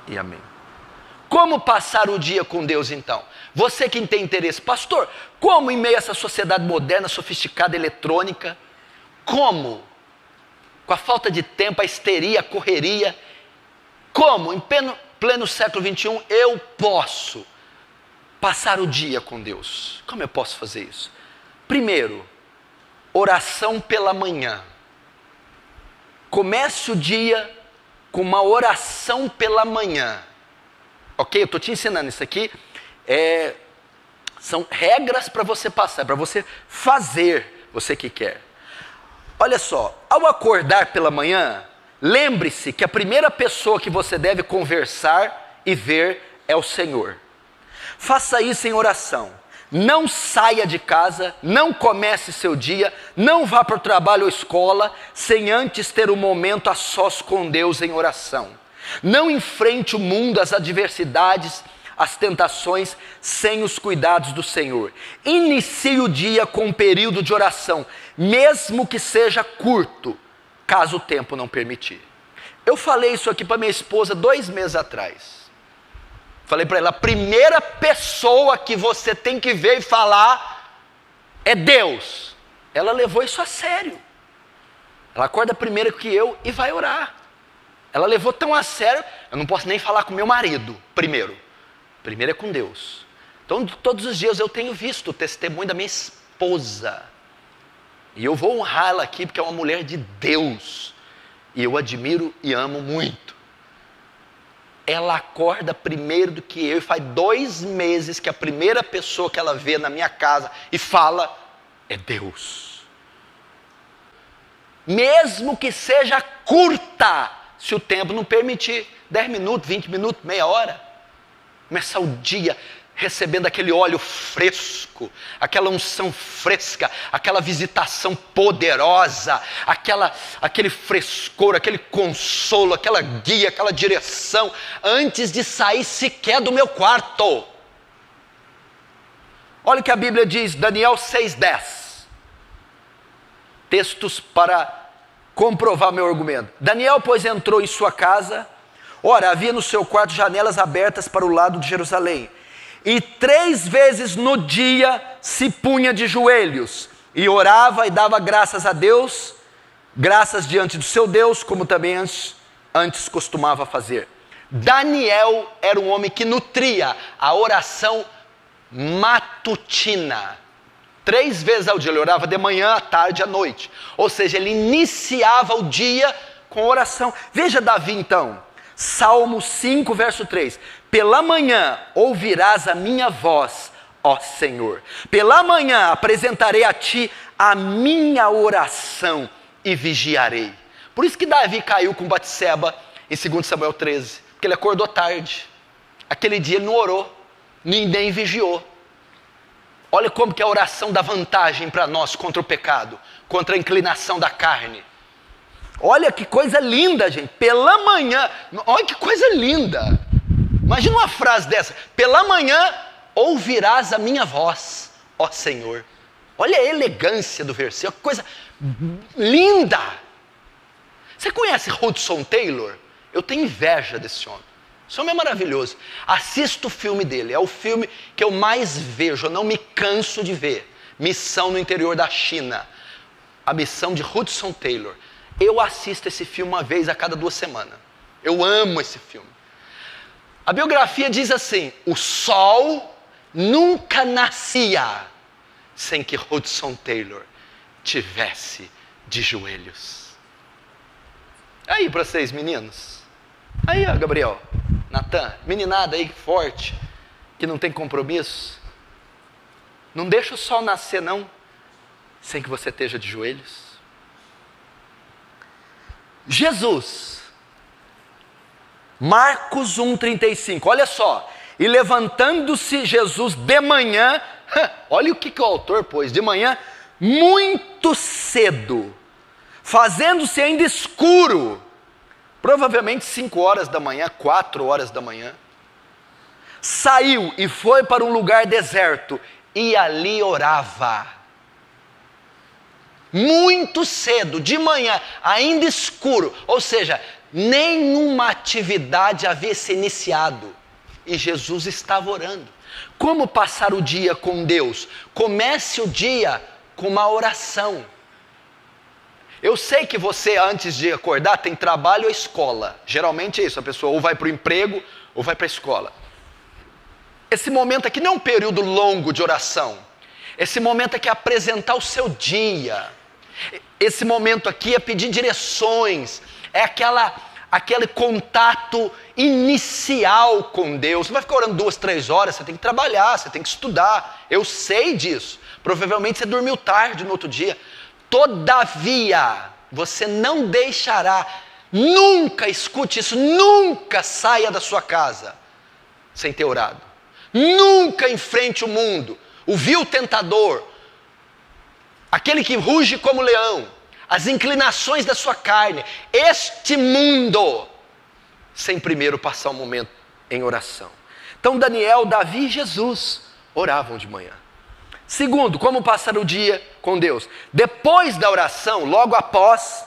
e amém. Como passar o dia com Deus então? Você que tem interesse, pastor, como em meio a essa sociedade moderna, sofisticada, eletrônica, como? Com a falta de tempo, a histeria, a correria, como em pleno século XXI eu posso passar o dia com Deus? Como eu posso fazer isso? Primeiro, oração pela manhã. Comece o dia com uma oração pela manhã. Ok? Eu estou te ensinando isso aqui. São regras para você passar, para você fazer, você que quer. Olha só, ao acordar pela manhã, lembre-se que a primeira pessoa que você deve conversar e ver é o Senhor. Faça isso em oração. Não saia de casa, não comece seu dia, não vá para o trabalho ou escola, sem antes ter um momento a sós com Deus em oração. Não enfrente o mundo, as adversidades, as tentações, sem os cuidados do Senhor. Inicie o dia com um período de oração, mesmo que seja curto, caso o tempo não permitir. Eu falei isso aqui para minha esposa 2 meses atrás. Falei para ela, a primeira pessoa que você tem que ver e falar é Deus. Ela levou isso a sério. Ela acorda primeiro que eu e vai orar. Ela levou tão a sério, eu não posso nem falar com meu marido primeiro. Primeiro é com Deus. Então todos os dias eu tenho visto o testemunho da minha esposa. E eu vou honrá-la aqui porque é uma mulher de Deus. E eu admiro e amo muito. Ela acorda primeiro do que eu e faz 2 meses que a primeira pessoa que ela vê na minha casa e fala é Deus. Mesmo que seja curta, se o tempo não permitir, 10 minutos, 20 minutos, meia hora. Começar o dia recebendo aquele óleo fresco, aquela unção fresca, aquela visitação poderosa, aquele frescor, aquele consolo, aquela guia, aquela direção, antes de sair sequer do meu quarto. Olha o que a Bíblia diz, Daniel 6:10. Textos para comprovar meu argumento. Daniel, pois, entrou em sua casa. Ora, havia no seu quarto janelas abertas para o lado de Jerusalém. E 3 vezes no dia se punha de joelhos e orava e dava graças a Deus, graças diante do seu Deus, como também antes costumava fazer. Daniel era um homem que nutria a oração matutina. 3 vezes ao dia, ele orava de manhã, à tarde e à noite. Ou seja, ele iniciava o dia com oração. Veja Davi então, Salmo 5, verso 3. Pela manhã ouvirás a minha voz, ó Senhor. Pela manhã apresentarei a ti a minha oração e vigiarei. Por isso que Davi caiu com Batseba em 2 Samuel 13. Porque ele acordou tarde. Aquele dia ele não orou, nem vigiou. Olha como que a oração dá vantagem para nós contra o pecado, contra a inclinação da carne. Olha que coisa linda, gente. Pela manhã, olha que coisa linda. Imagina uma frase dessa. Pela manhã ouvirás a minha voz, ó Senhor. Olha a elegância do versículo, que coisa linda. Você conhece Hudson Taylor? Eu tenho inveja desse homem. Esse homem é maravilhoso. Assista o filme dele, é o filme que eu mais vejo, eu não me canso de ver. Missão no interior da China. A missão de Hudson Taylor. Eu assisto esse filme uma vez a cada 2 semanas. Eu amo esse filme. A biografia diz assim, o sol nunca nascia sem que Hudson Taylor tivesse de joelhos. Aí para vocês meninos, aí ó Gabriel, Natan, meninada aí forte, que não tem compromisso, não deixa o sol nascer não, sem que você esteja de joelhos. Jesus, Marcos 1,35, olha só, e levantando-se Jesus de manhã, olha o que o autor pôs, de manhã, muito cedo, fazendo-se ainda escuro, provavelmente 5 horas da manhã, 4 horas da manhã, saiu e foi para um lugar deserto, e ali orava, muito cedo, de manhã, ainda escuro, ou seja, nenhuma atividade havia se iniciado e Jesus estava orando. Como passar o dia com Deus? Comece o dia com uma oração. Eu sei que você, antes de acordar, tem trabalho ou escola. Geralmente é isso, a pessoa ou vai para o emprego ou vai para a escola. Esse momento aqui não é um período longo de oração. Esse momento aqui é apresentar o seu dia. Esse momento aqui é pedir direções. É aquele contato inicial com Deus. Você vai ficar orando 2, 3 horas, você tem que trabalhar, você tem que estudar. Eu sei disso. Provavelmente você dormiu tarde no outro dia. Todavia, você não deixará, nunca, escute isso, nunca saia da sua casa sem ter orado. Nunca enfrente o mundo, o vil tentador, aquele que ruge como leão, as inclinações da sua carne, este mundo, sem primeiro passar um momento em oração. Então Daniel, Davi e Jesus oravam de manhã. Segundo, como passar o dia com Deus? Depois da oração, logo após,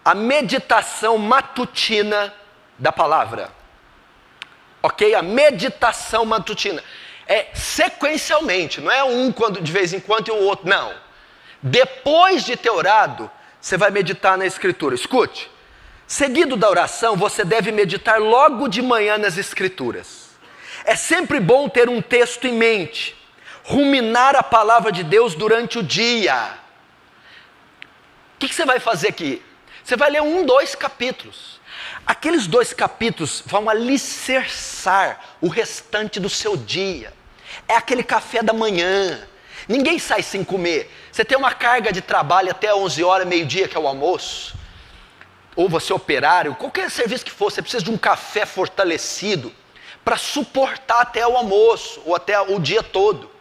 a meditação matutina da palavra. Ok? A meditação matutina. É sequencialmente, não é um quando de vez em quando e o outro, não. Depois de ter orado, você vai meditar na Escritura. Escute, seguido da oração, você deve meditar logo de manhã nas Escrituras. É sempre bom ter um texto em mente. Ruminar a palavra de Deus durante o dia. O que você vai fazer aqui? Você vai ler 1, 2 capítulos. Aqueles 2 capítulos vão alicerçar o restante do seu dia. É aquele café da manhã. Ninguém sai sem comer. Você tem uma carga de trabalho até 11 horas, meio-dia, que é o almoço. Ou você é operário, qualquer serviço que for, você precisa de um café fortalecido para suportar até o almoço, ou até o dia todo.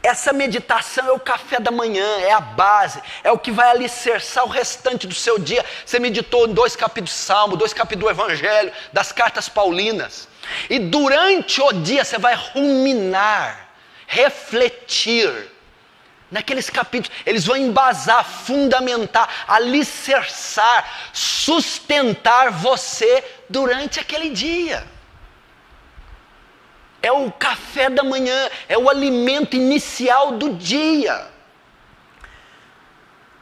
Essa meditação é o café da manhã, é a base, é o que vai alicerçar o restante do seu dia. Você meditou em 2 capítulos de Salmo, 2 capítulos do Evangelho, das cartas paulinas. E durante o dia você vai ruminar, refletir naqueles capítulos. Eles vão embasar, fundamentar, alicerçar, sustentar você durante aquele dia. É o café da manhã, é o alimento inicial do dia.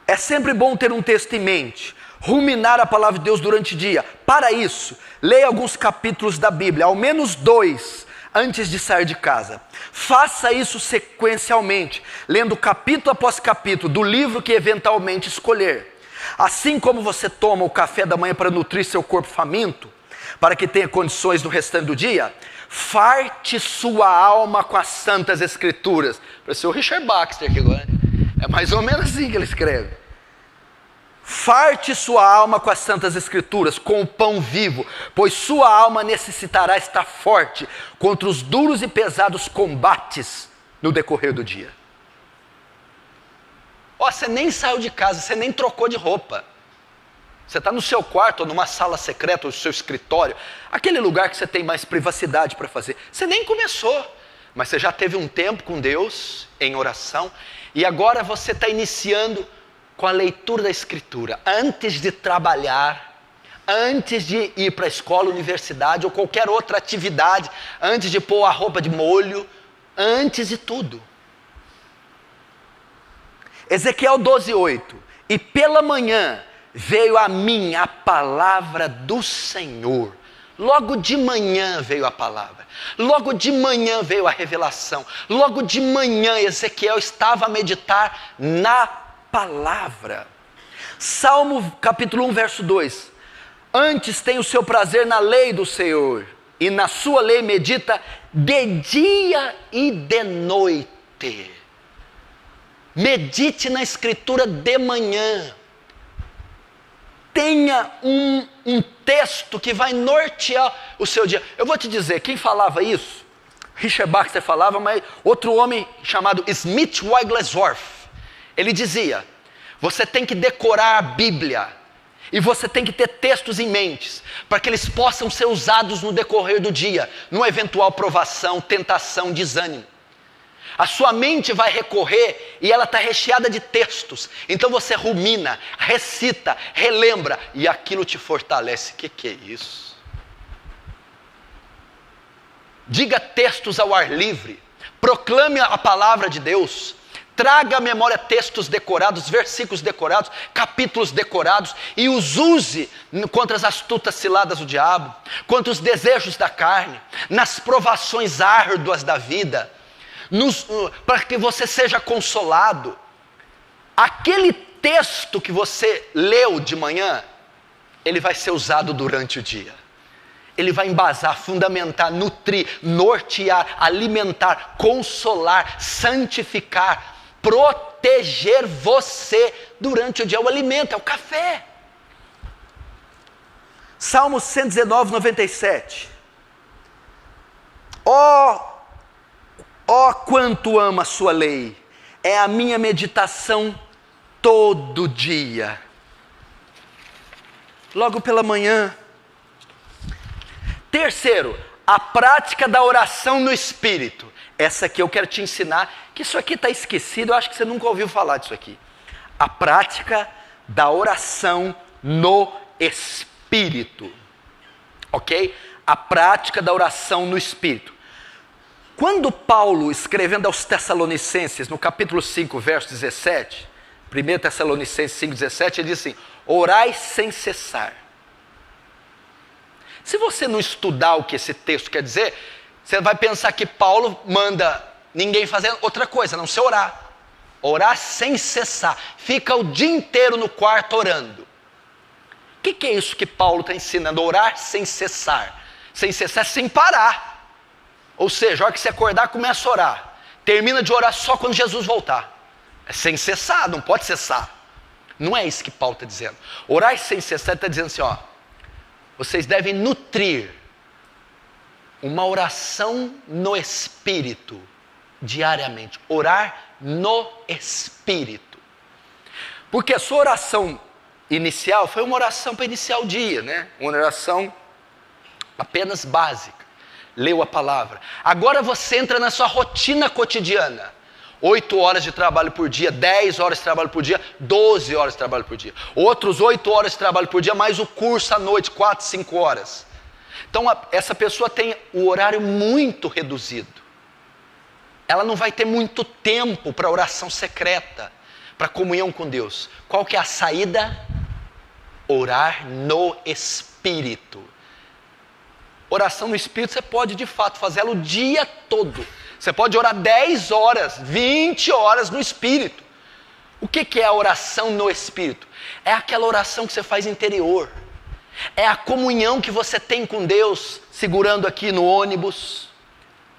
É sempre bom ter um texto em mente, ruminar a palavra de Deus durante o dia. Para isso, leia alguns capítulos da Bíblia, ao menos 2, antes de sair de casa. Faça isso sequencialmente, lendo capítulo após capítulo do livro que eventualmente escolher. Assim como você toma o café da manhã para nutrir seu corpo faminto, para que tenha condições no restante do dia, farte sua alma com as santas escrituras. Parece o Richard Baxter aqui agora. É mais ou menos assim que ele escreve. Farte sua alma com as santas escrituras, com o pão vivo, pois sua alma necessitará estar forte contra os duros e pesados combates no decorrer do dia. Você nem saiu de casa, você nem trocou de roupa. Você está no seu quarto, ou numa sala secreta, ou no seu escritório, aquele lugar que você tem mais privacidade para fazer. Você nem começou, mas você já teve um tempo com Deus, em oração, e agora você está iniciando com a leitura da Escritura. Antes de trabalhar, antes de ir para a escola, universidade, ou qualquer outra atividade, antes de pôr a roupa de molho, antes de tudo. Ezequiel 12:8. E pela manhã veio a mim a palavra do Senhor. Logo de manhã veio a palavra. Logo de manhã veio a revelação. Logo de manhã Ezequiel estava a meditar na palavra. Salmo capítulo 1, verso 2. Antes tem o seu prazer na lei do Senhor, e na sua lei medita de dia e de noite. Medite na Escritura de manhã. Tenha um texto que vai nortear o seu dia. Eu vou te dizer, quem falava isso? Richard Baxter falava, mas outro homem chamado Smith Wigglesworth, ele dizia, você tem que decorar a Bíblia, e você tem que ter textos em mente, para que eles possam ser usados no decorrer do dia, numa eventual provação, tentação, desânimo. A sua mente vai recorrer e ela está recheada de textos. Então você rumina, recita, relembra e aquilo te fortalece. O que é isso? Diga textos ao ar livre. Proclame a palavra de Deus. Traga à memória textos decorados, versículos decorados, capítulos decorados e os use contra as astutas ciladas do diabo, contra os desejos da carne, nas provações árduas da vida, para que você seja consolado. Aquele texto que você leu de manhã, ele vai ser usado durante o dia. Ele vai embasar, fundamentar, nutrir, nortear, alimentar, consolar, santificar, proteger você durante o dia. O alimento é o café. Salmo 119, 97. Ó, quanto amo a sua lei, é a minha meditação todo dia. Logo pela manhã. Terceiro, a prática da oração no Espírito. Essa aqui eu quero te ensinar, que isso aqui está esquecido, eu acho que você nunca ouviu falar disso aqui. A prática da oração no Espírito. Ok? A prática da oração no Espírito. Quando Paulo, escrevendo aos Tessalonicenses, no capítulo 5, verso 17, 1 Tessalonicenses 5, 17, ele diz assim: orai sem cessar. Se você não estudar o que esse texto quer dizer, você vai pensar que Paulo manda ninguém fazer outra coisa, a não ser orar. Orar sem cessar. Fica o dia inteiro no quarto orando. O que é isso que Paulo está ensinando? Orar sem cessar. Sem cessar, sem parar. Ou seja, a hora que você acordar, começa a orar. Termina de orar só quando Jesus voltar. É sem cessar, não pode cessar. Não é isso que Paulo está dizendo. Orar sem cessar, ele está dizendo assim, ó. Vocês devem nutrir uma oração no Espírito diariamente. Orar no Espírito. Porque a sua oração inicial foi uma oração para iniciar o dia, né? Uma oração apenas básica. Leu a palavra. Agora você entra na sua rotina cotidiana. 8 horas de trabalho por dia, 10 horas de trabalho por dia, 12 horas de trabalho por dia. Outros 8 horas de trabalho por dia, mais o curso à noite, 4, 5 horas. Então essa pessoa tem o horário muito reduzido. Ela não vai ter muito tempo para oração secreta, para comunhão com Deus. Qual que é a saída? Orar no Espírito. Oração no Espírito você pode de fato fazê-la o dia todo. Você pode orar 10 horas, 20 horas no Espírito. O que é a oração no Espírito? É aquela oração que você faz interior. É a comunhão que você tem com Deus, segurando aqui no ônibus,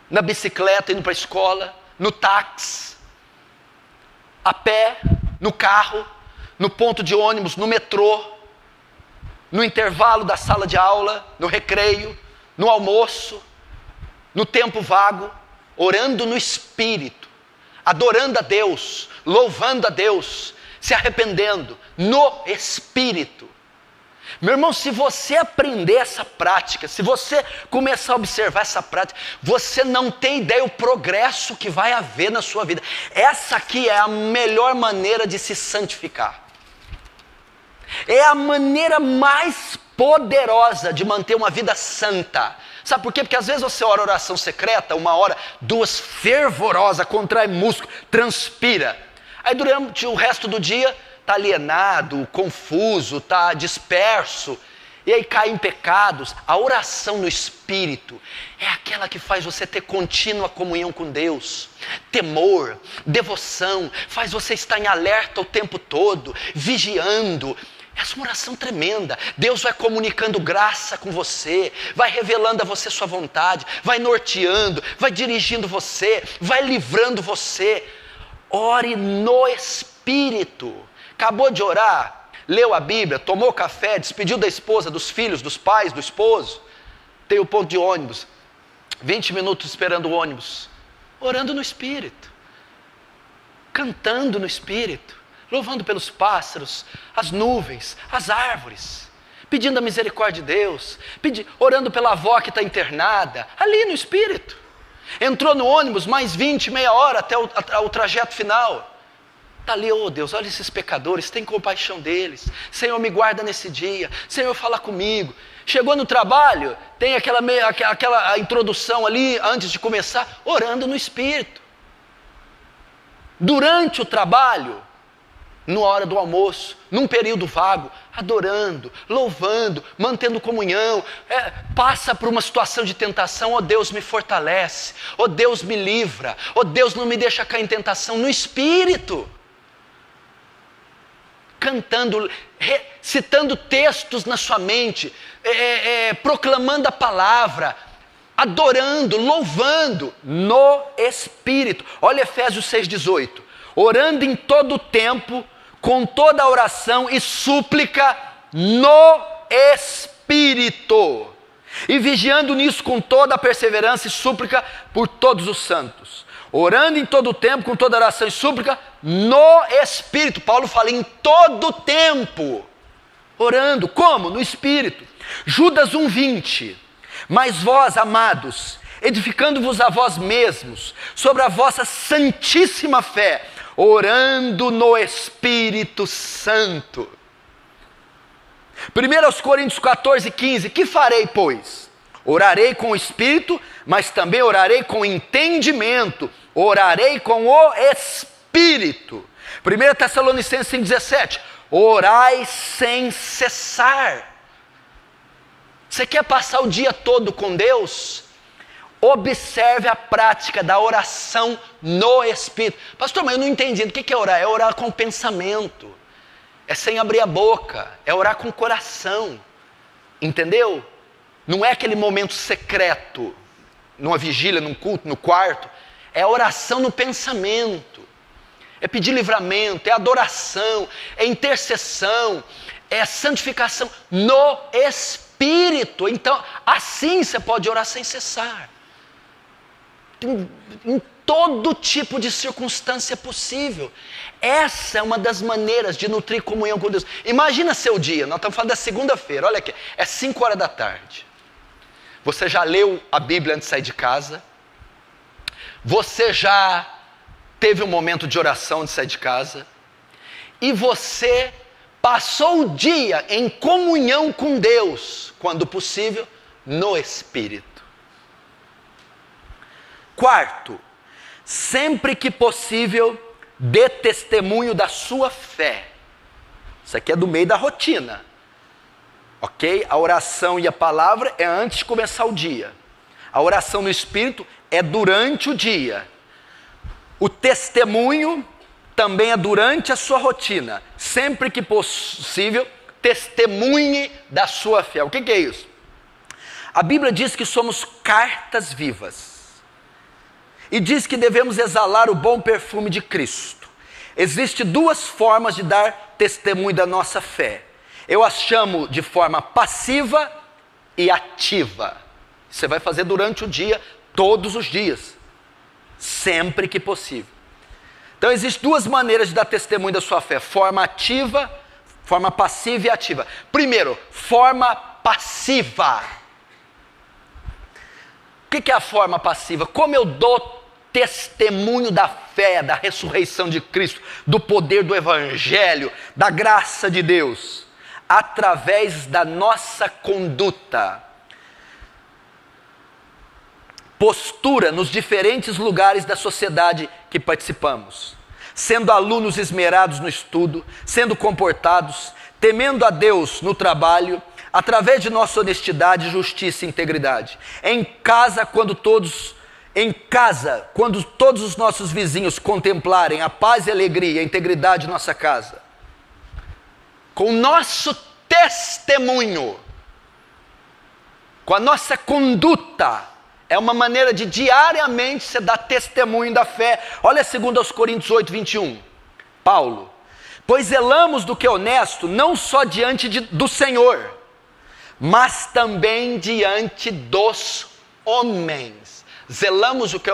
na bicicleta, indo para a escola, no táxi, a pé, no carro, no ponto de ônibus, no metrô, no intervalo da sala de aula, no recreio, no almoço, no tempo vago. Orando no Espírito, adorando a Deus, louvando a Deus, se arrependendo, no Espírito. Meu irmão, se você aprender essa prática, se você começar a observar essa prática, você não tem ideia o progresso que vai haver na sua vida. Essa aqui é a melhor maneira de se santificar. É a maneira mais poderosa de manter uma vida santa. Sabe por quê? Porque às vezes você ora oração secreta, 1 hora, 2 fervorosa, contrai músculo, transpira. Aí durante o resto do dia está alienado, confuso, está disperso. E aí cai em pecados. A oração no Espírito é aquela que faz você ter contínua comunhão com Deus. Temor, devoção, faz você estar em alerta o tempo todo, vigiando. Essa é uma oração tremenda. Deus vai comunicando graça com você, vai revelando a você sua vontade, vai norteando, vai dirigindo você, vai livrando você. Ore no Espírito. Acabou de orar, leu a Bíblia, tomou café, despediu da esposa, dos filhos, dos pais, do esposo. Tem o ponto de ônibus, 20 minutos esperando o ônibus. Orando no Espírito, cantando no Espírito, louvando pelos pássaros, as nuvens, as árvores, pedindo a misericórdia de Deus, orando pela avó que está internada, ali no Espírito. Entrou no ônibus, mais 20, meia hora até o trajeto final. Está ali, oh Deus, olha esses pecadores, tem compaixão deles. Senhor, me guarda nesse dia. Senhor, fala comigo. Chegou no trabalho, tem aquela introdução ali, antes de começar, orando no Espírito. Durante o trabalho, na hora do almoço, num período vago, adorando, louvando, mantendo comunhão, passa por uma situação de tentação, oh Deus me fortalece, oh Deus me livra, oh Deus não me deixa cair em tentação, no Espírito. Cantando, citando textos na sua mente, proclamando a palavra, adorando, louvando, no Espírito. Olha Efésios 6,18. Orando em todo o tempo, com toda a oração e súplica, no Espírito. E vigiando nisso com toda a perseverança e súplica por todos os santos. Orando em todo o tempo, com toda oração e súplica, no Espírito. Paulo fala em todo o tempo. Orando, como? No Espírito. Judas 1,20. Mas vós, amados, edificando-vos a vós mesmos, sobre a vossa santíssima fé, orando no Espírito Santo. 1 Coríntios 14,15. Que farei, pois? Orarei com o Espírito, mas também orarei com entendimento. Orarei com o Espírito. 1 Tessalonicenses 5,17. Orai sem cessar. Você quer passar o dia todo com Deus? Observe a prática da oração no Espírito. Pastor, mas eu não entendi. O que é orar? É orar com o pensamento. É sem abrir a boca. É orar com o coração. Entendeu? Não é aquele momento secreto, numa vigília, num culto, no quarto. É a oração no pensamento. É pedir livramento, é adoração, é intercessão, é santificação no Espírito. Então, assim você pode orar sem cessar. Em todo tipo de circunstância possível. Essa é uma das maneiras de nutrir comunhão com Deus. Imagina seu dia, nós estamos falando da segunda-feira, olha aqui, é 5 horas da tarde. Você já leu a Bíblia antes de sair de casa? Você já teve um momento de oração antes de sair de casa? E você passou o dia em comunhão com Deus, quando possível, no Espírito. Quarto, sempre que possível, dê testemunho da sua fé. Isso aqui é do meio da rotina. Ok? A oração e a palavra é antes de começar o dia. A oração no Espírito é durante o dia. O testemunho também é durante a sua rotina. Sempre que possível, testemunhe da sua fé. O que é isso? A Bíblia diz que somos cartas vivas. E diz que devemos exalar o bom perfume de Cristo. Existem duas formas de dar testemunho da nossa fé. Eu as chamo de forma passiva e ativa. Você vai fazer durante o dia, todos os dias, sempre que possível. Então existem duas maneiras de dar testemunho da sua fé: forma ativa, forma passiva e ativa. Primeiro, forma passiva. O que é a forma passiva? Como eu dou testemunho da fé, da ressurreição de Cristo, do poder do Evangelho, da graça de Deus? Através da nossa conduta, postura nos diferentes lugares da sociedade que participamos, sendo alunos esmerados no estudo, sendo comportados, temendo a Deus no trabalho, através de nossa honestidade, justiça e integridade. Em casa, quando todos os nossos vizinhos contemplarem a paz e a alegria e a integridade de nossa casa, com o nosso testemunho, com a nossa conduta, é uma maneira de diariamente você dar testemunho da fé. Olha 2 Coríntios 8:21, Paulo: pois zelamos do que é honesto, não só diante do Senhor, mas também diante dos homens. Zelamos o que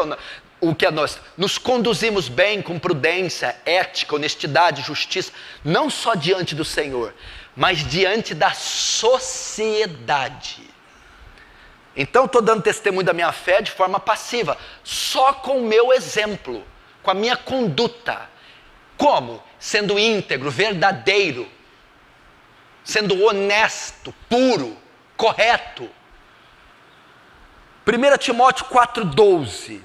é nosso, nos conduzimos bem, com prudência, ética, honestidade, justiça, não só diante do Senhor, mas diante da sociedade. Então estou dando testemunho da minha fé de forma passiva, só com o meu exemplo, com a minha conduta. Como? Sendo íntegro, verdadeiro, sendo honesto, puro, correto. 1 Timóteo 4,12.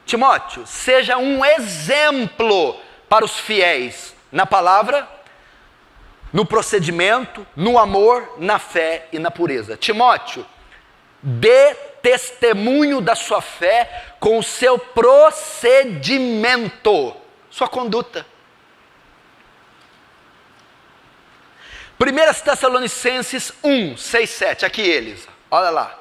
Timóteo, seja um exemplo para os fiéis na palavra, no procedimento, no amor, na fé e na pureza. Timóteo, dê testemunho da sua fé com o seu procedimento, sua conduta. 1 Tessalonicenses 1, 6, 7, aqui eles, olha lá.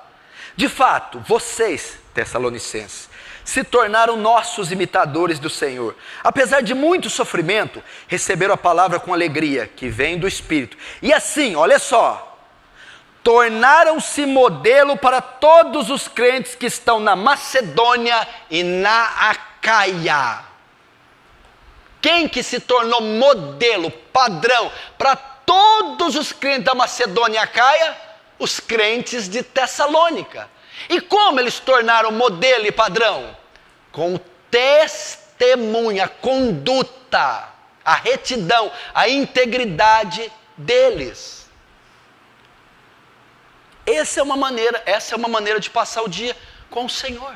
De fato, vocês, Tessalonicenses, se tornaram nossos imitadores do Senhor. Apesar de muito sofrimento, receberam a palavra com alegria, que vem do Espírito. E assim, olha só, tornaram-se modelo para todos os crentes que estão na Macedônia e na Acaia. Quem que se tornou modelo, padrão, para todos os crentes da Macedônia e Acaia? Os crentes de Tessalônica. E como eles tornaram modelo e padrão? Com o testemunho, a conduta, a retidão, a integridade deles. Essa é uma maneira de passar o dia com o Senhor.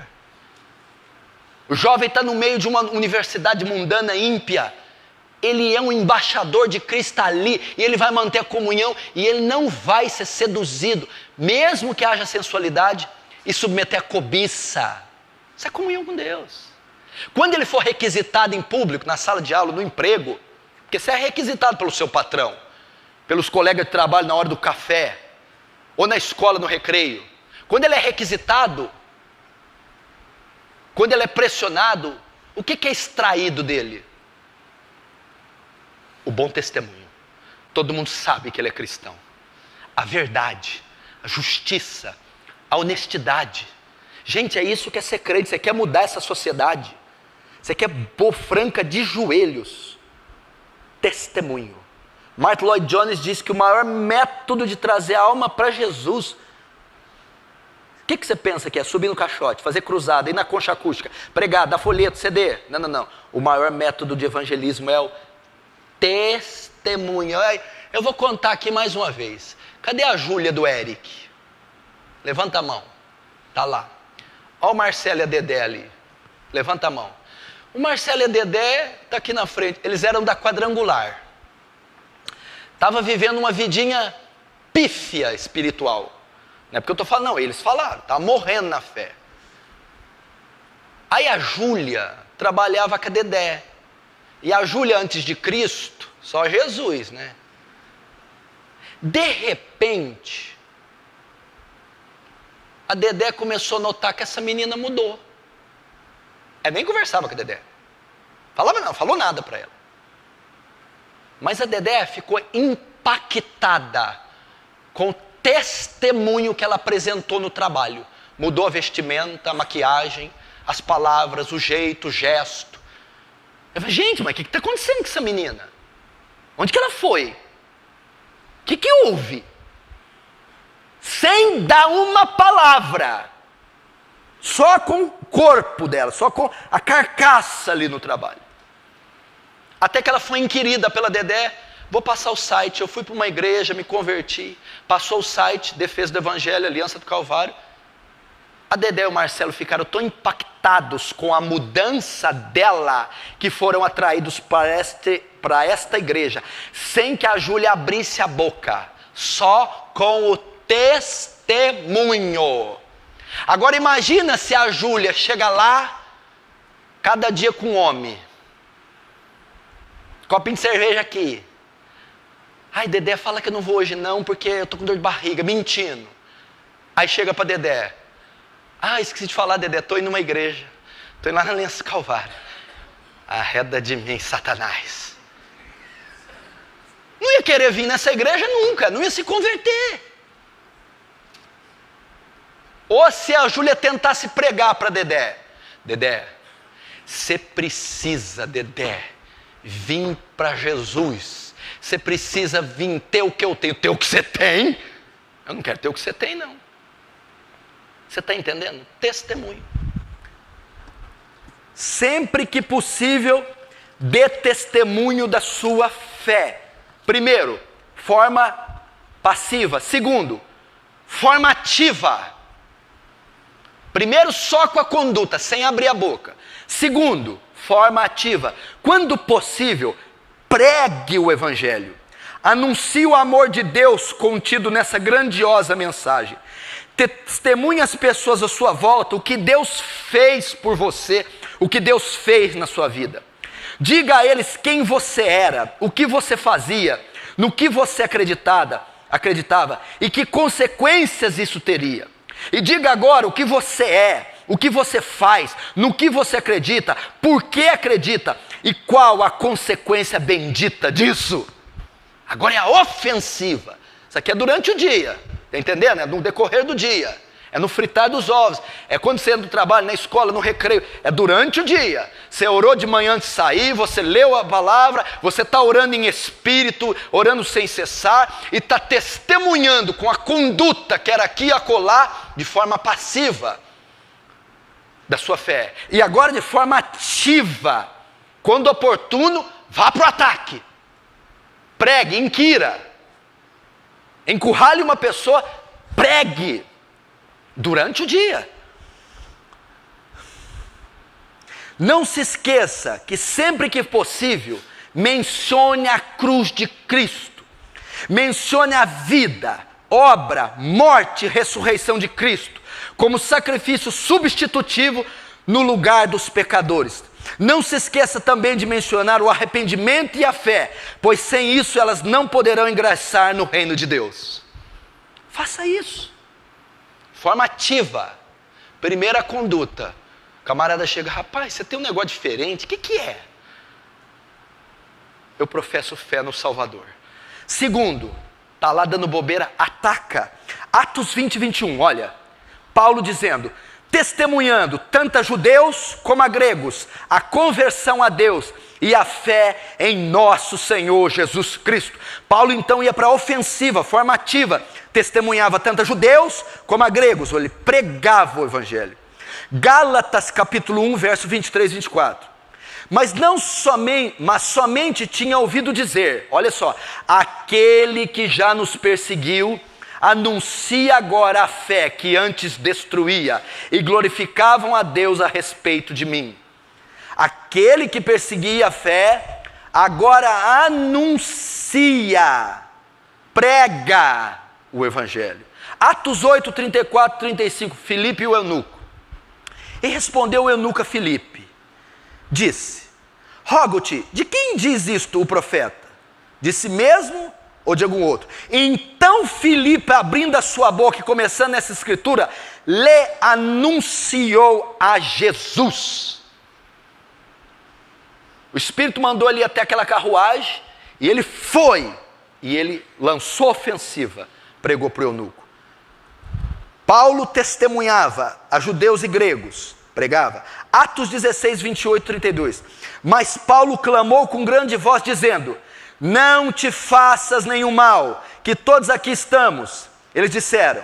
O jovem está no meio de uma universidade mundana ímpia. Ele é um embaixador de Cristo ali, e ele vai manter a comunhão, e ele não vai ser seduzido, mesmo que haja sensualidade, e submeter a cobiça. Isso é comunhão com Deus. Quando ele for requisitado em público, na sala de aula, no emprego, porque você é requisitado pelo seu patrão, pelos colegas de trabalho na hora do café, ou na escola no recreio. Quando ele é requisitado, quando ele é pressionado, o que é extraído dele? O bom testemunho. Todo mundo sabe que ele é cristão. A verdade, a justiça, a honestidade. Gente, é isso que é ser crente. Você quer mudar essa sociedade. Você quer pôr Franca de joelhos. Testemunho. Martin Lloyd Jones diz que o maior método de trazer a alma para Jesus, o que você pensa que é? Subir no caixote, fazer cruzada, ir na concha acústica, pregar, dar folheto, CD? Não. O maior método de evangelismo é o testemunho. Eu vou contar aqui mais uma vez. Cadê a Júlia do Eric? Levanta a mão. Tá lá. Olha o Marcelo e a Dedé ali. Levanta a mão. O Marcelo e a Dedé tá aqui na frente. Eles eram da Quadrangular. Estava vivendo uma vidinha pífia espiritual. Não é porque eu estou falando, não. Eles falaram. Estava morrendo na fé. Aí a Júlia trabalhava com a Dedé. E a Júlia antes de Cristo, só Jesus, né? De repente, a Dedé começou a notar que essa menina mudou. Ela nem conversava com a Dedé. Falou nada para ela. Mas a Dedé ficou impactada com o testemunho que ela apresentou no trabalho. Mudou a vestimenta, a maquiagem, as palavras, o jeito, o gesto. Eu falei, gente, mas o que está acontecendo com essa menina? Onde que ela foi? O que houve? Sem dar uma palavra. Só com o corpo dela, só com a carcaça ali no trabalho. Até que ela foi inquirida pela Dedé. Vou passar o site, eu fui para uma igreja, me converti. Passou o site, Defesa do Evangelho, Aliança do Calvário. A Dedé e o Marcelo ficaram tão impactados com a mudança dela, que foram atraídos para esta igreja, sem que a Júlia abrisse a boca, só com o testemunho. Agora imagina se a Júlia chega lá, cada dia com um homem, copinho de cerveja aqui. Ai, Dedé, fala que eu não vou hoje não, porque eu tô com dor de barriga, mentindo. Aí chega para Dedé. Ah, esqueci de falar, Dedé, estou indo numa igreja. Estou indo lá na Aliança do Calvário. Arreda de mim, Satanás. Não ia querer vir nessa igreja nunca, não ia se converter. Ou se a Júlia tentasse pregar para Dedé. Dedé, você precisa, Dedé, vir para Jesus. Você precisa vir ter o que eu tenho. Ter o que você tem? Eu não quero ter o que você tem, não. Você está entendendo? Testemunho. Sempre que possível, dê testemunho da sua fé. Primeiro, forma passiva. Segundo, forma ativa. Primeiro, só com a conduta, sem abrir a boca. Segundo, forma ativa. Quando possível, pregue o Evangelho. Anuncie o amor de Deus contido nessa grandiosa mensagem. Testemunhe às pessoas à sua volta o que Deus fez por você, o que Deus fez na sua vida. Diga a eles quem você era, o que você fazia, no que você acreditava e que consequências isso teria. E diga agora o que você é, o que você faz, no que você acredita, por que acredita e qual a consequência bendita disso. Agora é a ofensiva. Isso aqui é durante o dia, está entendendo? É no decorrer do dia, é no fritar dos ovos, é quando você entra no trabalho, na escola, no recreio, é durante o dia. Você orou de manhã antes de sair, você leu a palavra, você está orando em espírito, orando sem cessar, e está testemunhando com a conduta, quer aqui e acolá, de forma passiva, da sua fé. E agora de forma ativa, quando oportuno, vá para o ataque. Pregue, inquira, encurrale uma pessoa, pregue durante o dia. Não se esqueça que sempre que possível, mencione a cruz de Cristo, mencione a vida, obra, morte e ressurreição de Cristo, como sacrifício substitutivo no lugar dos pecadores. Não se esqueça também de mencionar o arrependimento e a fé, pois sem isso elas não poderão ingressar no reino de Deus. Faça isso. Forma ativa. Primeira conduta. O camarada chega, rapaz, você tem um negócio diferente, o que é? Eu professo fé no Salvador. Segundo, está lá dando bobeira, ataca. Atos 20, 21, olha, Paulo dizendo, testemunhando tanto a judeus como a gregos, a conversão a Deus e a fé em nosso Senhor Jesus Cristo. Paulo então ia para a ofensiva, formativa, testemunhava tanto a judeus como a gregos, ele pregava o Evangelho. Gálatas capítulo 1, verso 23 e 24. Mas somente tinha ouvido dizer, olha só, aquele que já nos perseguiu, anuncia agora a fé que antes destruía e glorificavam a Deus a respeito de mim. Aquele que perseguia a fé, agora anuncia, prega o Evangelho. Atos 8, 34, 35, Filipe e o eunuco. E respondeu o eunuco a Filipe, disse, rogo-te, de quem diz isto o profeta? De si mesmo ou de algum outro? Então Filipe, abrindo a sua boca e começando essa escritura, lhe anunciou a Jesus. O Espírito mandou ele até aquela carruagem, e ele foi, e ele lançou ofensiva, pregou para o eunuco. Paulo testemunhava a judeus e gregos, pregava. Atos 16, 28, 32. Mas Paulo clamou com grande voz, dizendo, não te faças nenhum mal, que todos aqui estamos. Eles disseram,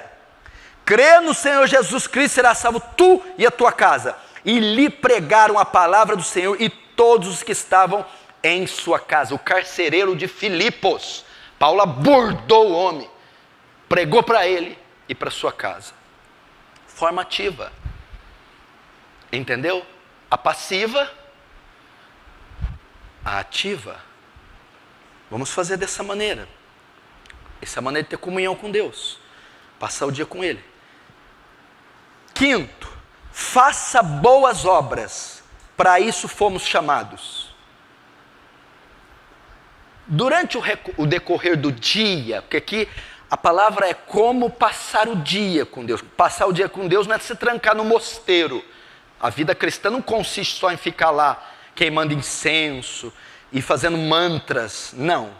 crê no Senhor Jesus Cristo, será salvo tu e a tua casa. E lhe pregaram a palavra do Senhor e todos os que estavam em sua casa. O carcereiro de Filipos, Paulo abordou o homem, pregou para ele e para sua casa. Forma ativa. Entendeu? A passiva, a ativa. Vamos fazer dessa maneira. Essa é a maneira de ter comunhão com Deus. Passar o dia com Ele. Quinto, faça boas obras. Para isso fomos chamados. Durante o decorrer do dia, porque aqui a palavra é como passar o dia com Deus. Passar o dia com Deus não é se trancar no mosteiro. A vida cristã não consiste só em ficar lá queimando incenso e fazendo mantras, não.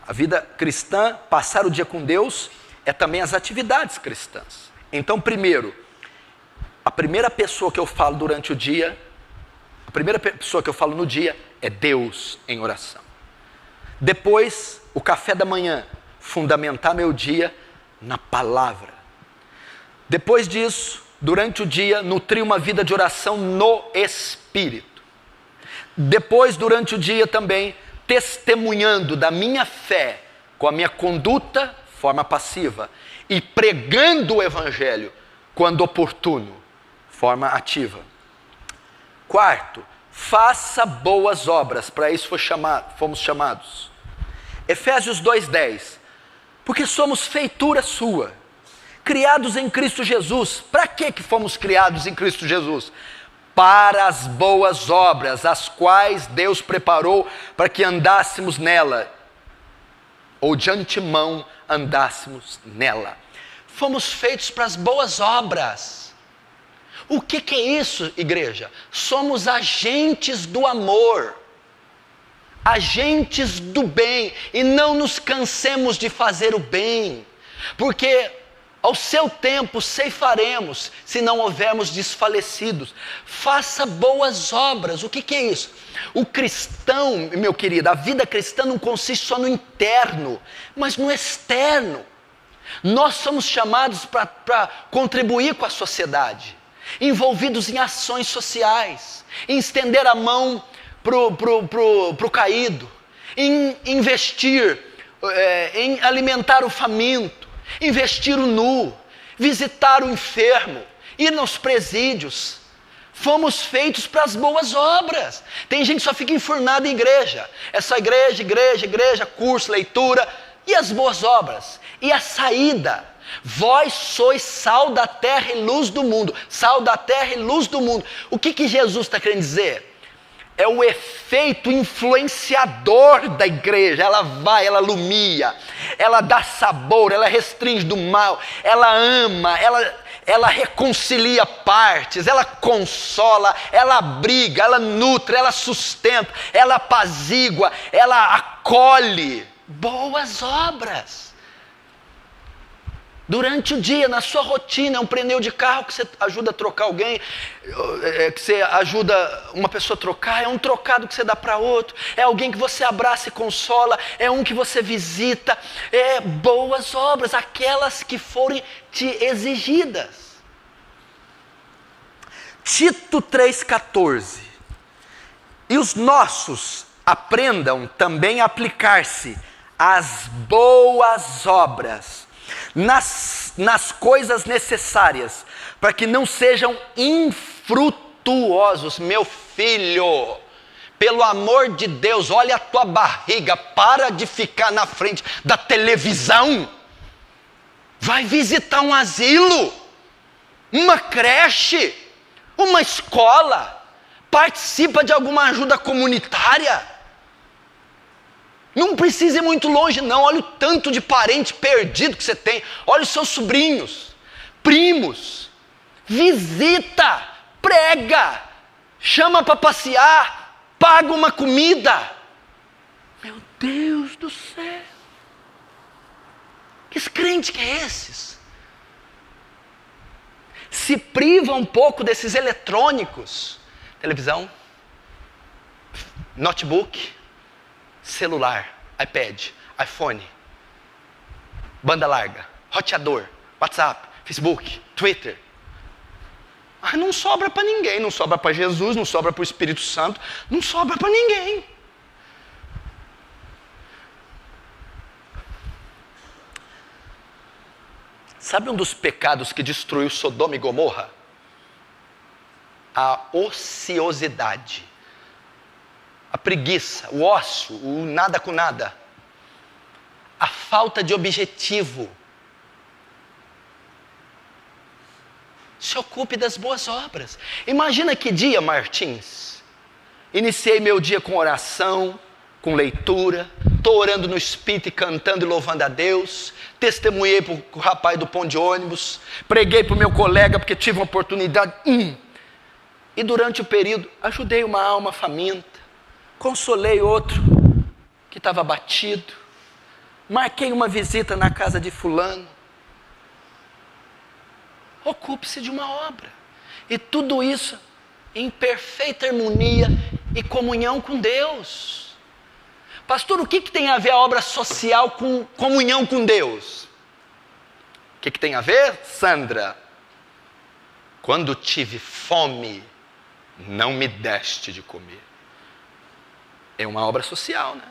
A vida cristã, passar o dia com Deus, é também as atividades cristãs. Então, primeiro, a primeira pessoa que eu falo durante o dia, a primeira pessoa que eu falo no dia é Deus em oração. Depois, o café da manhã, fundamentar meu dia na palavra. Depois disso, durante o dia, nutri uma vida de oração no Espírito. Depois, durante o dia também, testemunhando da minha fé com a minha conduta, forma passiva, e pregando o Evangelho quando oportuno, forma ativa. Quarto, faça boas obras, para isso fomos chamados. Efésios 2:10, porque somos feitura sua, criados em Cristo Jesus. Para que fomos criados em Cristo Jesus? Para as boas obras, as quais Deus preparou para que andássemos nela, ou de antemão andássemos nela. Fomos feitos para as boas obras. O que é isso, igreja? Somos agentes do amor, agentes do bem, e não nos cansemos de fazer o bem, porque ao seu tempo ceifaremos, se não houvermos desfalecidos. Faça boas obras. O que é isso? O cristão, meu querido, a vida cristã não consiste só no interno, mas no externo. Nós somos chamados para contribuir com a sociedade, envolvidos em ações sociais, em estender a mão pro caído, em investir, em alimentar o faminto, investir o nu, visitar o enfermo, ir nos presídios. Fomos feitos para as boas obras. Tem gente que só fica enfurnada em igreja. É só igreja, curso, leitura. E as boas obras? E a saída? Vós sois sal da terra e luz do mundo. Sal da terra e luz do mundo. O que Jesus está querendo dizer? É o efeito influenciador da igreja. Ela vai, ela lumia, ela dá sabor, ela restringe do mal, ela ama, ela reconcilia partes, ela consola, ela abriga, ela nutre, ela sustenta, ela apazigua, ela acolhe. Boas obras. Durante o dia, na sua rotina, é um pneu de carro que você ajuda a trocar alguém, que você ajuda uma pessoa a trocar, é um trocado que você dá para outro, é alguém que você abraça e consola, é um que você visita. É boas obras, aquelas que forem te exigidas. Tito 3,14. E os nossos aprendam também a aplicar-se às boas obras, nas coisas necessárias, para que não sejam infrutuosos. Meu filho, pelo amor de Deus, olha a tua barriga, para de ficar na frente da televisão, vai visitar um asilo, uma creche, uma escola, participa de alguma ajuda comunitária. Não precisa ir muito longe não, olha o tanto de parente perdido que você tem, olha os seus sobrinhos, primos, visita, prega, chama para passear, paga uma comida. Meu Deus do céu, que crente que é esses? Se priva um pouco desses eletrônicos, televisão, notebook, celular, iPad, iPhone, banda larga, roteador, WhatsApp, Facebook, Twitter. Mas não sobra para ninguém, não sobra para Jesus, não sobra para o Espírito Santo, não sobra para ninguém. Sabe um dos pecados que destruiu Sodoma e Gomorra? A ociosidade. A preguiça, o ócio, o nada com nada. A falta de objetivo. Se ocupe das boas obras. Imagina que dia, Martins. Iniciei meu dia com oração, com leitura. Estou orando no Espírito e cantando e louvando a Deus. Testemunhei para o rapaz do ponto de ônibus. Preguei para o meu colega porque tive uma oportunidade. E durante o período, ajudei uma alma faminta. Consolei outro que estava abatido. Marquei uma visita na casa de fulano. Ocupe-se de uma obra. E tudo isso em perfeita harmonia e comunhão com Deus. Pastor, o que tem a ver a obra social com comunhão com Deus? O que tem a ver, Sandra? Quando tive fome, não me deste de comer. É uma obra social, né?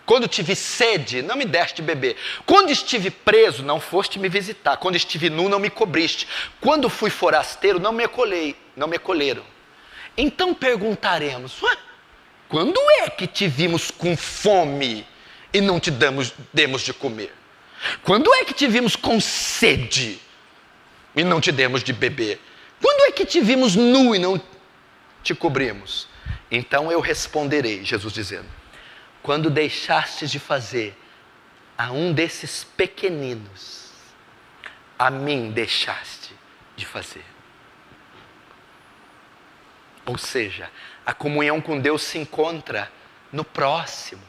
Quando tive sede, não me deste de beber. Quando estive preso, não foste me visitar. Quando estive nu, não me cobriste. Quando fui forasteiro, não me acolheram. Então perguntaremos, quando é que te vimos com fome e não te demos de comer? Quando é que te vimos com sede e não te demos de beber? Quando é que te vimos nu e não te cobrimos? Então eu responderei, Jesus dizendo, quando deixastes de fazer a um desses pequeninos, a mim deixaste de fazer. Ou seja, a comunhão com Deus se encontra no próximo.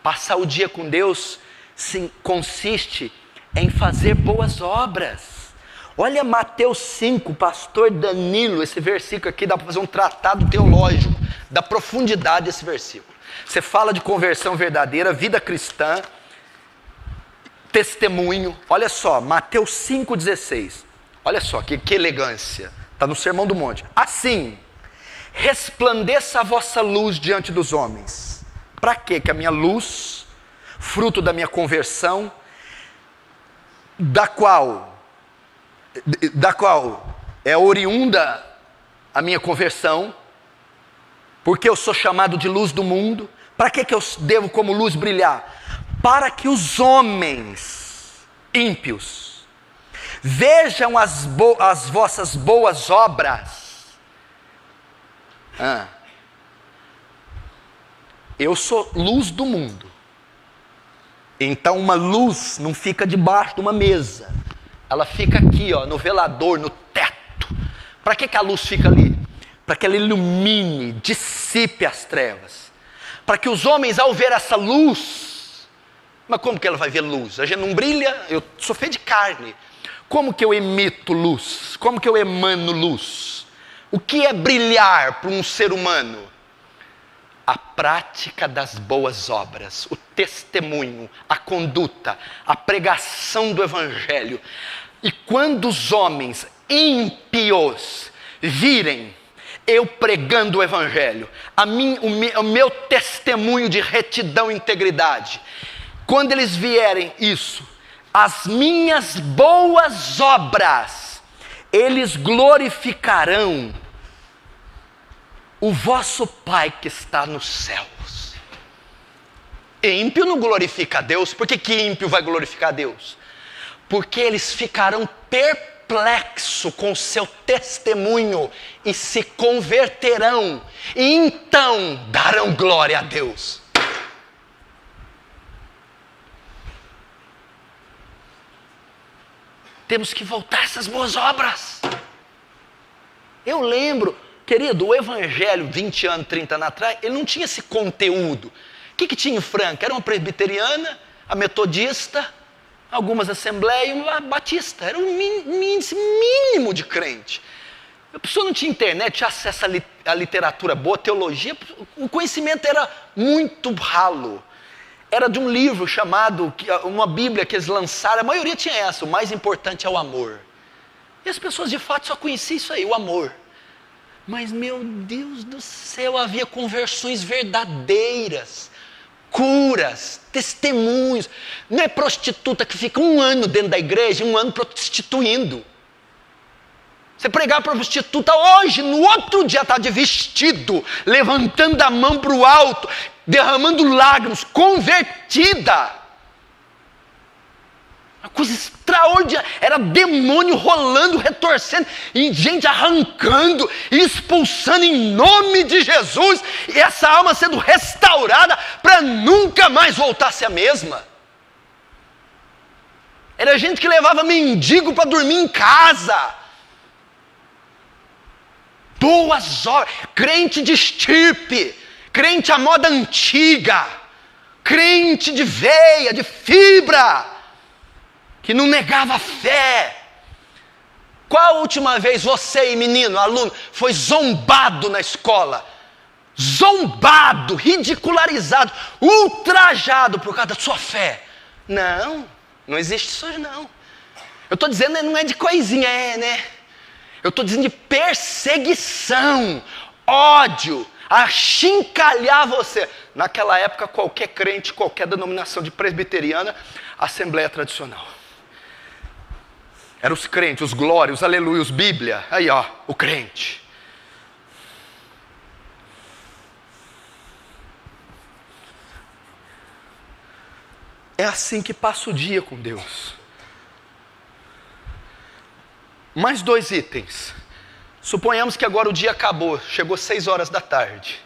Passar o dia com Deus consiste em fazer boas obras. Olha Mateus 5, pastor Danilo, esse versículo aqui dá para fazer um tratado teológico da profundidade desse versículo. Você fala de conversão verdadeira, vida cristã, testemunho. Olha só, Mateus 5,16. Olha só, que elegância. Está no Sermão do Monte. Assim, resplandeça a vossa luz diante dos homens. Para quê? Que a minha luz, fruto da minha conversão, da qual é oriunda a minha conversão, porque eu sou chamado de luz do mundo. Para que eu devo como luz brilhar? Para que os homens ímpios vejam as vossas boas obras. Eu sou luz do mundo. Então uma luz não fica debaixo de uma mesa. Ela fica aqui, no velador, no teto. Para que a luz fica ali? Para que ela ilumine, dissipe as trevas. Para que os homens, ao ver essa luz... Mas como que ela vai ver luz? A gente não brilha, eu sou feito de carne. Como que eu emito luz? Como que eu emano luz? O que é brilhar para um ser humano? A prática das boas obras, o testemunho, a conduta, a pregação do Evangelho. E quando os homens ímpios virem eu pregando o Evangelho, o meu testemunho de retidão e integridade, quando eles vierem isso, as minhas boas obras, eles glorificarão o vosso Pai que está nos céus. Ímpio não glorifica a Deus. Por que ímpio vai glorificar a Deus? Porque eles ficarão perplexos com o seu testemunho e se converterão, e então darão glória a Deus. Temos que voltar a essas boas obras. Eu lembro, querido, o Evangelho 20 anos, 30 anos atrás, ele não tinha esse conteúdo. O que tinha em Franca? Era uma presbiteriana, a metodista, algumas assembleias e uma batista. Era um índice mínimo de crente. A pessoa não tinha internet, tinha acesso à literatura boa, teologia, o conhecimento era muito ralo. Era de um livro chamado, uma Bíblia que eles lançaram, a maioria tinha essa, o mais importante é o amor. E as pessoas de fato só conheciam isso aí, o amor. Mas meu Deus do céu, havia conversões verdadeiras, curas, testemunhos. Não é prostituta que fica 1 ano dentro da igreja, 1 ano prostituindo. Você pregar para prostituta hoje, no outro dia está de vestido, levantando a mão para o alto, derramando lágrimas, convertida. Uma coisa extraordinária. Era demônio rolando, retorcendo, e gente arrancando e expulsando em nome de Jesus, e essa alma sendo restaurada para nunca mais voltar a ser a mesma. Era gente que levava mendigo para dormir em casa. Boas obras, crente de estirpe, crente à moda antiga, crente de veia, de fibra, que não negava a fé. Qual a última vez você, menino, aluno, foi zombado na escola? Zombado, ridicularizado, ultrajado por causa da sua fé? Não existe isso hoje não. Eu estou dizendo, não é de coisinha, né? Eu estou dizendo de perseguição, ódio, achincalhar você. Naquela época, qualquer crente, qualquer denominação de presbiteriana, assembleia tradicional. Eram os crentes, os glórias, os aleluias, Bíblia. Aí ó, o crente. É assim que passa o dia com Deus. Mais 2 itens. Suponhamos que agora o dia acabou, chegou 6 horas da tarde.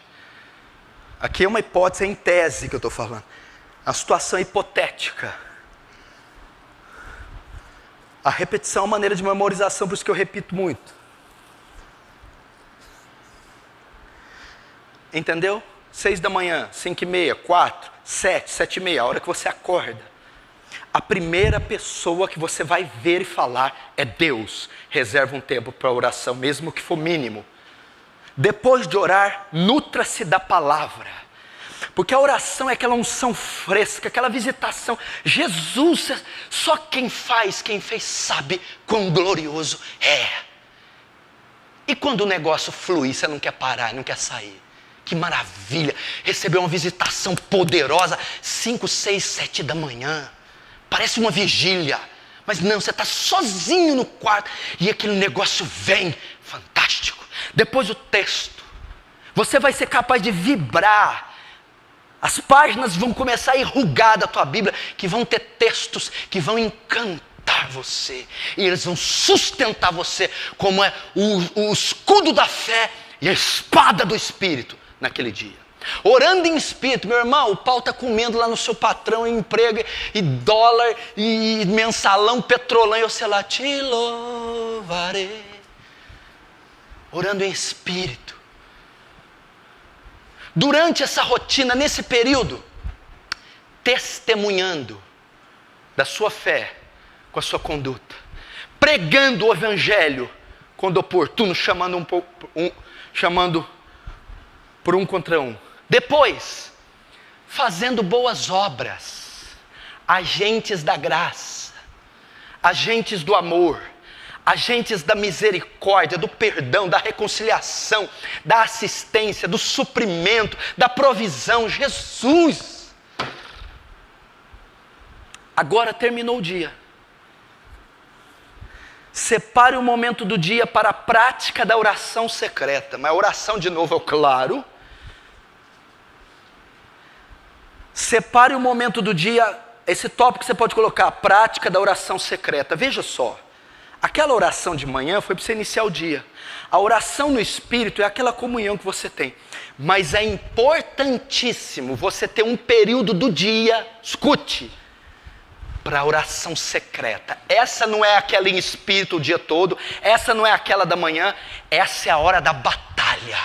Aqui é uma hipótese, é em tese que eu estou falando. A situação é hipotética. A repetição é uma maneira de memorização, por isso que eu repito muito. Entendeu? 6 da manhã, 5h30, 4, 7, 7h30, a hora que você acorda. A primeira pessoa que você vai ver e falar é Deus. Reserva um tempo para oração, mesmo que for mínimo. Depois de orar, nutra-se da palavra. Porque a oração é aquela unção fresca, aquela visitação. Jesus, só quem fez sabe quão glorioso é. E quando o negócio flui, você não quer parar, não quer sair. Que maravilha, receber uma visitação poderosa, 5, 6, 7 da manhã. Parece uma vigília, mas não, você está sozinho no quarto e aquele negócio vem, fantástico. Depois o texto, você vai ser capaz de vibrar. As páginas vão começar a enrugar da tua Bíblia, que vão ter textos que vão encantar você. E eles vão sustentar você como é o escudo da fé e a espada do Espírito naquele dia. Orando em espírito, meu irmão, o pau está comendo lá no seu patrão, em emprego, e dólar, e mensalão, petrolão, e eu sei lá, te louvarei. Orando em espírito. Durante essa rotina, nesse período, testemunhando da sua fé com a sua conduta, pregando o evangelho quando oportuno, chamando por um contra um. Depois, fazendo boas obras, agentes da graça, agentes do amor, agentes da misericórdia, do perdão, da reconciliação, da assistência, do suprimento, da provisão. Jesus! Agora terminou o dia. Separe um momento do dia para a prática da oração secreta. Mas a oração, de novo, é claro. Separe um momento do dia, esse tópico você pode colocar, a prática da oração secreta. Veja só, aquela oração de manhã foi para você iniciar o dia. A oração no Espírito é aquela comunhão que você tem. Mas é importantíssimo você ter um período do dia, escute, para a oração secreta. Essa não é aquela em espírito o dia todo, essa não é aquela da manhã, essa é a hora da batalha,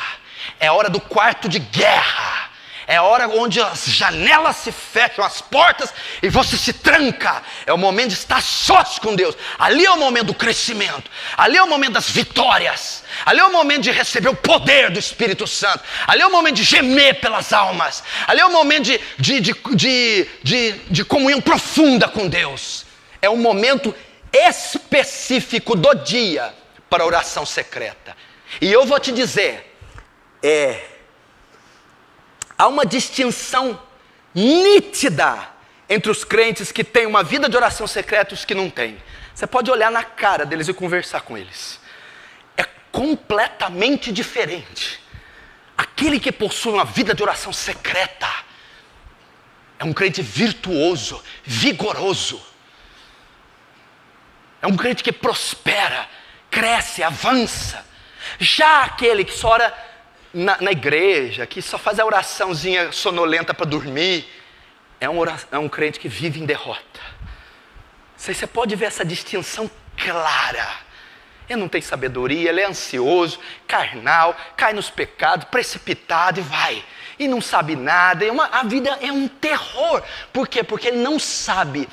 é a hora do quarto de guerra, é a hora onde as janelas se fecham, as portas, e você se tranca. É o momento de estar sós com Deus. Ali é o momento do crescimento, ali é o momento das vitórias, ali é o momento de receber o poder do Espírito Santo, ali é o momento de gemer pelas almas, ali é o momento de comunhão profunda com Deus. É um momento específico do dia para a oração secreta. E eu vou te dizer, há uma distinção nítida entre os crentes que têm uma vida de oração secreta e os que não têm. Você pode olhar na cara deles e conversar com eles. É completamente diferente. Aquele que possui uma vida de oração secreta é um crente virtuoso, vigoroso. É um crente que prospera, cresce, avança. Já aquele que só ora na igreja, que só faz a oraçãozinha sonolenta para dormir, é um crente que vive em derrota. Você pode ver essa distinção clara. Ele não tem sabedoria, ele é ansioso, carnal, cai nos pecados, precipitado e vai. E não sabe nada, a vida é um terror. Por quê? Porque ele não sabe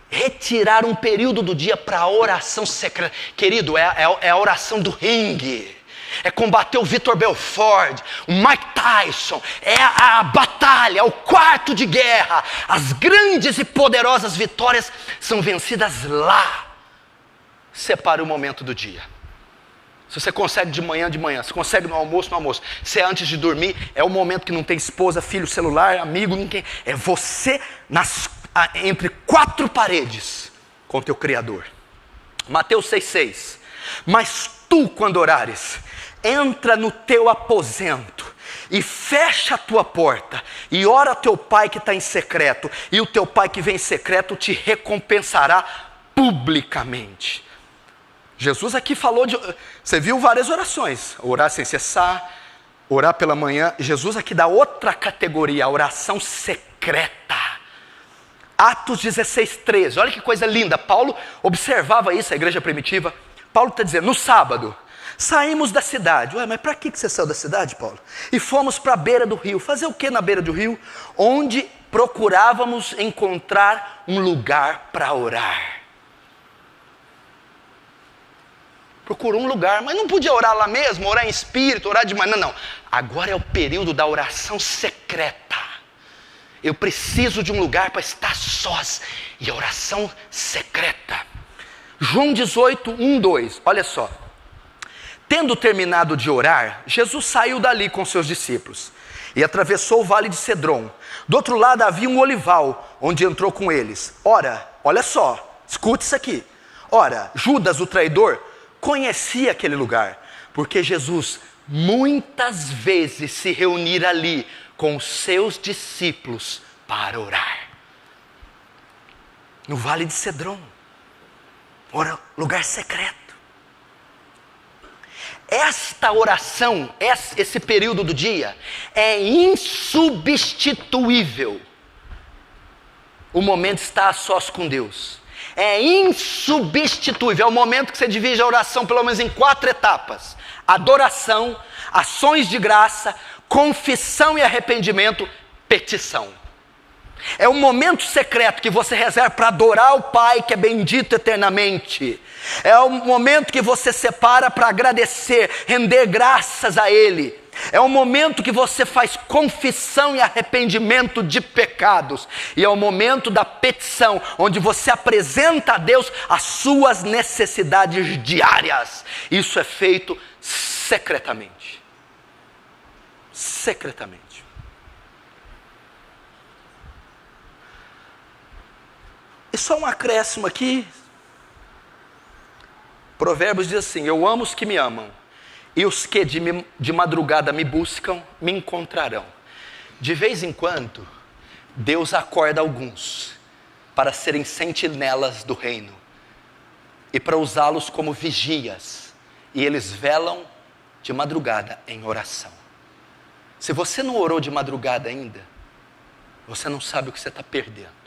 retirar um período do dia para a oração secreta. Querido, é a oração do ringue. É combater o Vitor Belfort, o Mike Tyson, é a batalha, é o quarto de guerra. As grandes e poderosas vitórias são vencidas lá. separe o momento do dia. Se você consegue de manhã, se consegue no almoço, se é antes de dormir, é o momento que não tem esposa, filho, celular, amigo, ninguém. É você entre quatro paredes com o teu Criador. Mateus 6,6. Mas tu, quando orares, entra no teu aposento e fecha a tua porta e ora a teu pai que está em secreto, e o teu pai que vem em secreto te recompensará publicamente. Jesus aqui falou você viu várias orações, orar sem cessar, orar pela manhã. Jesus aqui dá outra categoria, a oração secreta. Atos 16:13, olha que coisa linda. Paulo observava isso, a igreja primitiva. Paulo está dizendo, no sábado, saímos da cidade. Ué, mas para que você saiu da cidade, Paulo? E fomos para a beira do rio. Fazer o que na beira do rio? Onde procurávamos encontrar um lugar para orar. Procurou um lugar, mas não podia orar lá mesmo, orar em espírito, orar de manhã. Não. Agora é o período da oração secreta. Eu preciso de um lugar para estar sós. E a oração secreta. João 18:1-2, olha só. Tendo terminado de orar, Jesus saiu dali com seus discípulos e atravessou o vale de Cedron. Do outro lado havia um olival, onde entrou com eles. Ora, olha só, escute isso aqui. Ora, Judas, o traidor, conhecia aquele lugar, porque Jesus muitas vezes se reunira ali com os seus discípulos para orar. No vale de Cedron. Ora, lugar secreto. Esta oração, esse período do dia, é insubstituível. O momento está a sós com Deus. É insubstituível. É o momento que você divide a oração pelo menos em 4 etapas: adoração, ações de graça, confissão e arrependimento, petição. É um momento secreto que você reserva para adorar o Pai que é bendito eternamente. É um momento que você separa para agradecer, render graças a Ele. É um momento que você faz confissão e arrependimento de pecados. E é o momento da petição, onde você apresenta a Deus as suas necessidades diárias. Isso é feito secretamente. Secretamente. E só um acréscimo aqui. Provérbios diz assim: eu amo os que me amam, e os que de madrugada me buscam, me encontrarão. De vez em quando, Deus acorda alguns para serem sentinelas do reino e para usá-los como vigias, e eles velam de madrugada em oração. Se você não orou de madrugada ainda, você não sabe o que você está perdendo.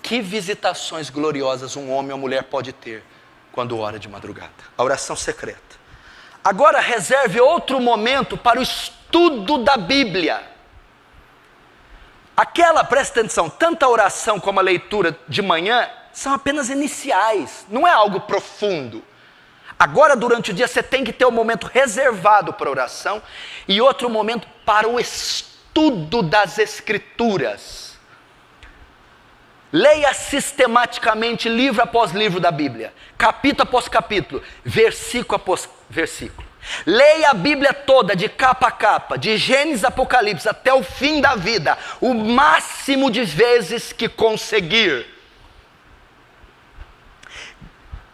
Que visitações gloriosas um homem ou mulher pode ter quando ora de madrugada? A oração secreta. Agora reserve outro momento para o estudo da Bíblia. Presta atenção, tanto a oração como a leitura de manhã são apenas iniciais, não é algo profundo. Agora durante o dia você tem que ter um momento reservado para a oração e outro momento para o estudo das Escrituras. Leia sistematicamente livro após livro da Bíblia, capítulo após capítulo, versículo após versículo. Leia a Bíblia toda, de capa a capa, de Gênesis a Apocalipse, até o fim da vida, o máximo de vezes que conseguir.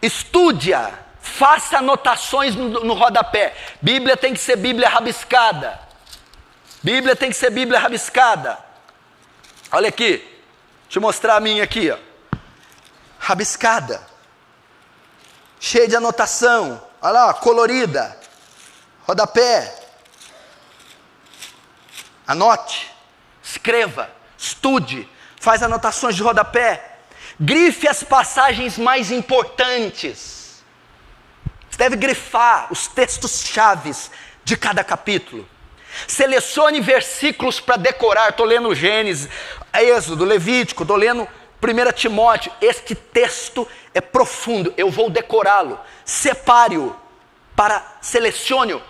Estude-a, faça anotações no rodapé. Bíblia tem que ser Bíblia rabiscada. Bíblia tem que ser Bíblia rabiscada. Olha aqui. Deixa eu mostrar a minha aqui, ó. Rabiscada. Cheia de anotação. Olha lá, colorida. Rodapé. Anote. Escreva. Estude. Faz anotações de rodapé. Grife as passagens mais importantes. Você deve grifar os textos chaves de cada capítulo. Selecione versículos para decorar. Estou lendo Gênesis, Êxodo, Levítico, estou lendo 1 Timóteo. Este texto é profundo, eu vou decorá-lo. Separe-o, selecione-o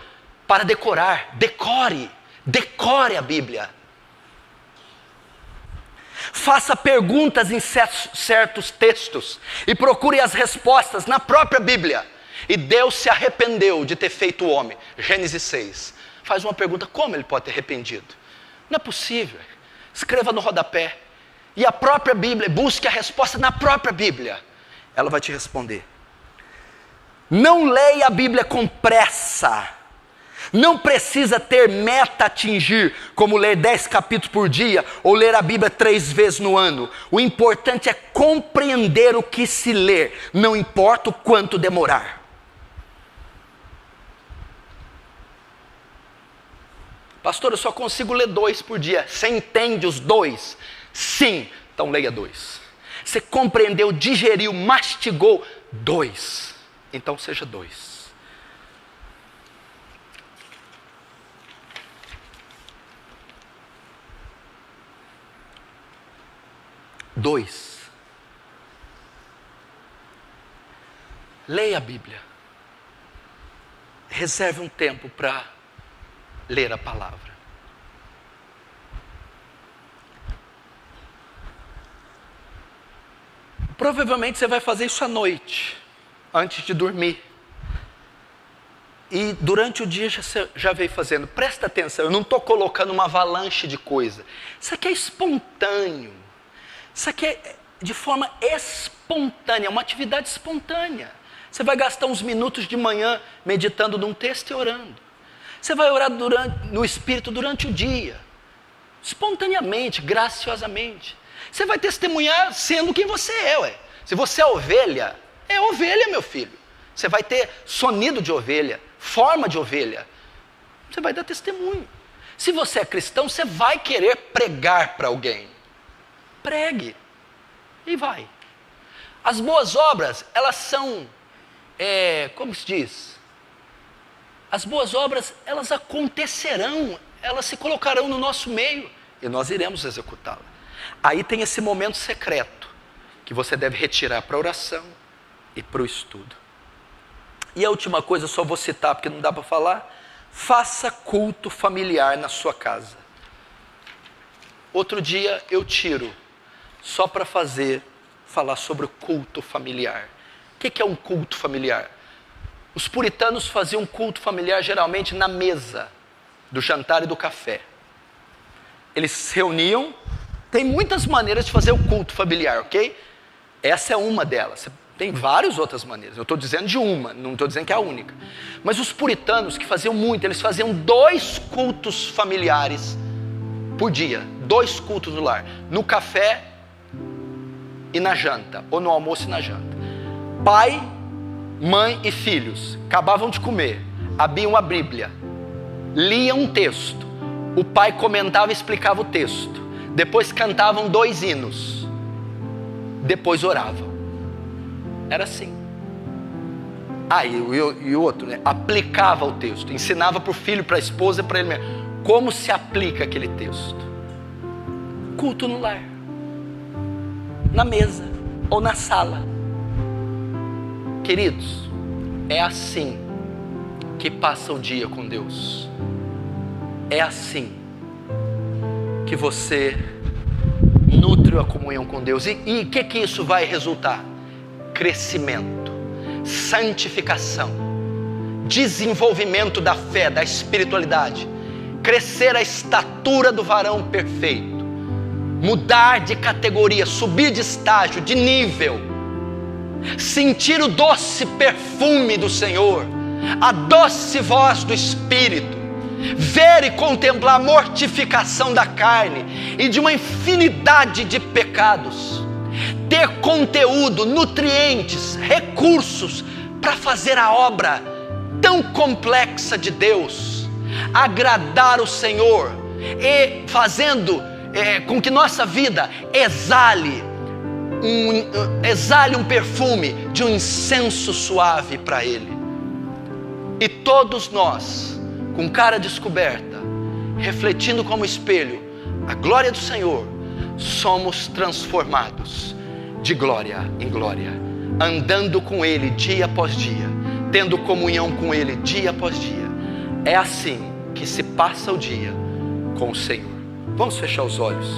para decorar. Decore a Bíblia. Faça perguntas em certos textos e procure as respostas na própria Bíblia. E Deus se arrependeu de ter feito o homem. Gênesis 6. Faz uma pergunta: como ele pode ter arrependido? Não é possível. Escreva no rodapé. E a própria Bíblia, busque a resposta na própria Bíblia. Ela vai te responder. Não leia a Bíblia com pressa. Não precisa ter meta a atingir, como ler 10 capítulos por dia, ou ler a Bíblia 3 vezes no ano. O importante é compreender o que se lê, não importa o quanto demorar. Pastor, eu só consigo ler 2 por dia. Você entende os 2? Sim, então leia 2. Você compreendeu, digeriu, mastigou 2. Então seja 2. 2. Leia a Bíblia. Reserve um tempo para ler a palavra. Provavelmente você vai fazer isso à noite, antes de dormir. E durante o dia já veio fazendo. Presta atenção, eu não estou colocando uma avalanche de coisa. Isso aqui é espontâneo. Isso aqui é de forma espontânea, uma atividade espontânea. Você vai gastar uns minutos de manhã meditando num texto e orando. Você vai orar no Espírito durante o dia. Espontaneamente, graciosamente. Você vai testemunhar sendo quem você é, ué. Se você é ovelha, meu filho. Você vai ter sonido de ovelha, forma de ovelha. Você vai dar testemunho. Se você é cristão, você vai querer pregar para alguém. Pregue. E vai. As boas obras, elas são, como se diz? As boas obras, elas acontecerão, elas se colocarão no nosso meio e nós iremos executá-las. Aí tem esse momento secreto que você deve retirar para a oração e para o estudo. E a última coisa, eu só vou citar porque não dá para falar: faça culto familiar na sua casa. Outro dia eu tiro só para falar sobre o culto familiar. O que é um culto familiar? Os puritanos faziam culto familiar geralmente na mesa do jantar e do café. Eles se reuniam. Tem muitas maneiras de fazer o culto familiar, ok? Essa é uma delas. Tem várias outras maneiras. Eu estou dizendo de uma, não estou dizendo que é a única. Mas os puritanos, que faziam muito, eles faziam 2 cultos familiares por dia. 2 cultos no lar. No café e na janta. Ou no almoço e na janta. Pai, mãe e filhos acabavam de comer. Abriam a Bíblia. Liam um texto. O pai comentava e explicava o texto. Depois cantavam 2 hinos. Depois oravam. Era assim. E o outro, né? Aplicava o texto. Ensinava para o filho, para a esposa, para ele mesmo. Como se aplica aquele texto. Culto no lar. Na mesa. Ou na sala. Queridos, é assim que passa o dia com Deus. É assim que você nutre a comunhão com Deus. E o que isso vai resultar? Crescimento, santificação, desenvolvimento da fé, da espiritualidade, crescer a estatura do varão perfeito, mudar de categoria, subir de estágio, de nível, sentir o doce perfume do Senhor, a doce voz do Espírito, ver e contemplar a mortificação da carne e de uma infinidade de pecados, ter conteúdo, nutrientes, recursos para fazer a obra tão complexa de Deus, agradar o Senhor e fazendo com que nossa vida exale um perfume de um incenso suave para Ele. E todos nós, com cara descoberta, refletindo como espelho a glória do Senhor, somos transformados de glória em glória, andando com Ele dia após dia, tendo comunhão com Ele dia após dia. É assim que se passa o dia com o Senhor. Vamos fechar os olhos.